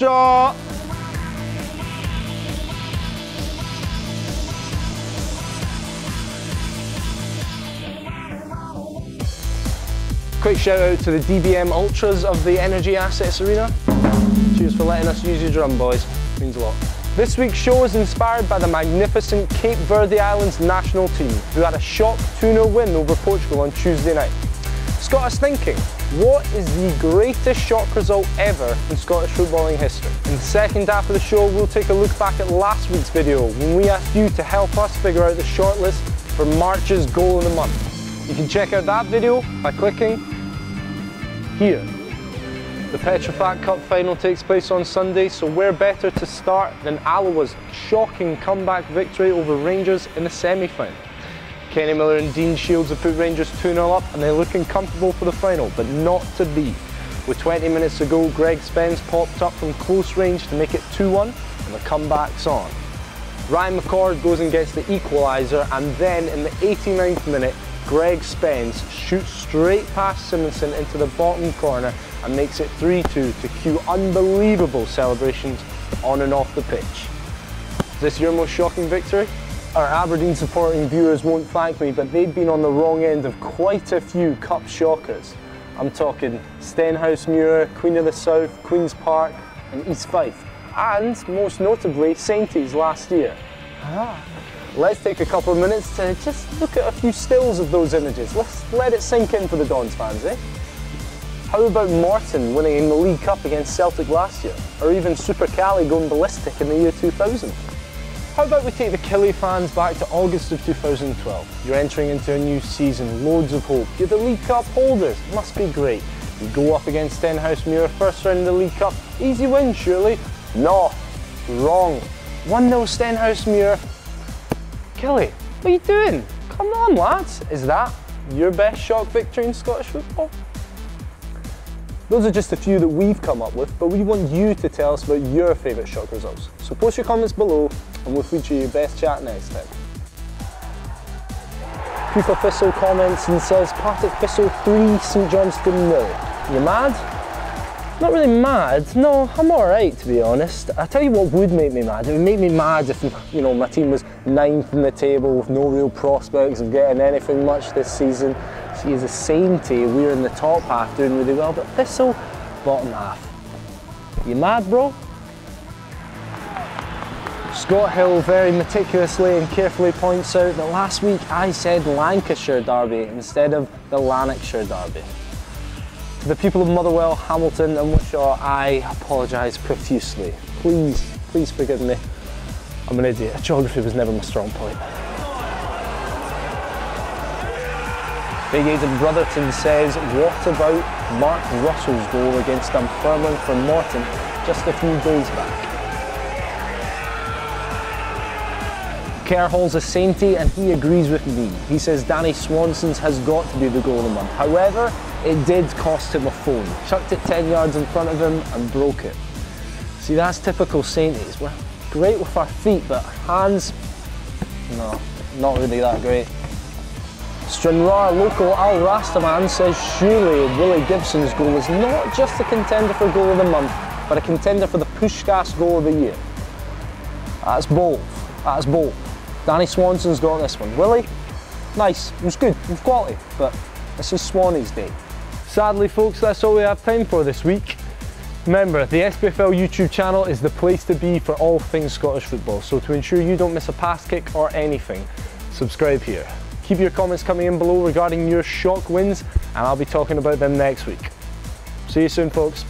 Extra! Quick shout out to the DBM Ultras of the Energy Assets Arena. Cheers for letting us use your drum, boys. Means a lot. This week's show is inspired by the magnificent Cape Verde Islands national team, who had a shock 2-0 win over Portugal on Tuesday night. It's got us thinking, what is the greatest shock result ever in Scottish footballing history? In the second half of the show, we'll take a look back at last week's video when we asked you to help us figure out the shortlist for March's goal of the month. You can check out that video by clicking here. The Petrofac Cup final takes place on Sunday, so where better to start than Alloa's shocking comeback victory over Rangers in the semi-final. Kenny Miller and Dean Shields have put Rangers 2-0 up and they're looking comfortable for the final, but not to be. With 20 minutes to go, Greg Spence popped up from close range to make it 2-1 and the comeback's on. Ryan McCord goes and gets the equaliser, and then in the 89th minute, Greg Spence shoots straight past Simonson into the bottom corner and makes it 3-2 to cue unbelievable celebrations on and off the pitch. Is this your most shocking victory? Our Aberdeen supporting viewers won't thank me, but they've been on the wrong end of quite a few cup shockers. I'm talking Stenhousemuir, Queen of the South, Queen's Park and East Fife, and most notably Sainties last year. Let's take a couple of minutes to just look at a few stills of those images. Let's let it sink in for the Dons fans, eh? How about Morton winning in the League Cup against Celtic last year? Or even Super Cali going ballistic in the year 2000? How about we take the Killie fans back to August of 2012? You're entering into a new season, loads of hope. You're the League Cup holders, must be great. You go up against Stenhousemuir, first round of the League Cup, easy win surely? No, wrong. 1-0 Stenhousemuir. Killie, what are you doing? Come on lads, is that your best shock victory in Scottish football? Those are just a few that we've come up with, but we want you to tell us about your favourite shock results. So post your comments below and we'll feature your best chat next time. FIFA Thistle comments and says, Partick Thistle 3, St Johnstone 0. You mad? Not really mad, no, I'm alright to be honest. I tell you what would make me mad. It would make me mad if, you know, my team was 9th in the table with no real prospects of getting anything much this season. See, as a Saintie, we're in the top half doing really well, but Thistle, bottom half. You mad, bro? Scott Hill very meticulously and carefully points out that last week I said Lancashire Derby instead of the Lanarkshire Derby. To the people of Motherwell, Hamilton and Wishaw, I apologise profusely. Please forgive me. I'm an idiot. Geography was never my strong point. Big Aidan Brotherton says, what about Mark Russell's goal against Dunfermline for Morton just a few days back? Kerr Hall's a Saintie and he agrees with me. He says Danny Swanson's has got to be the goal of the month. However, it did cost him a phone. Chucked it 10 yards in front of him and broke it. See, that's typical Sainties. We're great with our feet, but hands, no, not really that great. Stranraer local Al Rastaman says surely Willie Gibson's goal is not just a contender for goal of the month, but a contender for the Pushkas goal of the year. That's bold. That's bold. Danny Swanson's got this one. Willie, nice. It was good. It was quality, but this is Swanee's day. Sadly, folks, that's all we have time for this week. Remember, the SPFL YouTube channel is the place to be for all things Scottish football, so to ensure you don't miss a pass kick or anything, subscribe here. Keep your comments coming in below regarding your shock wins, and I'll be talking about them next week. See you soon, folks.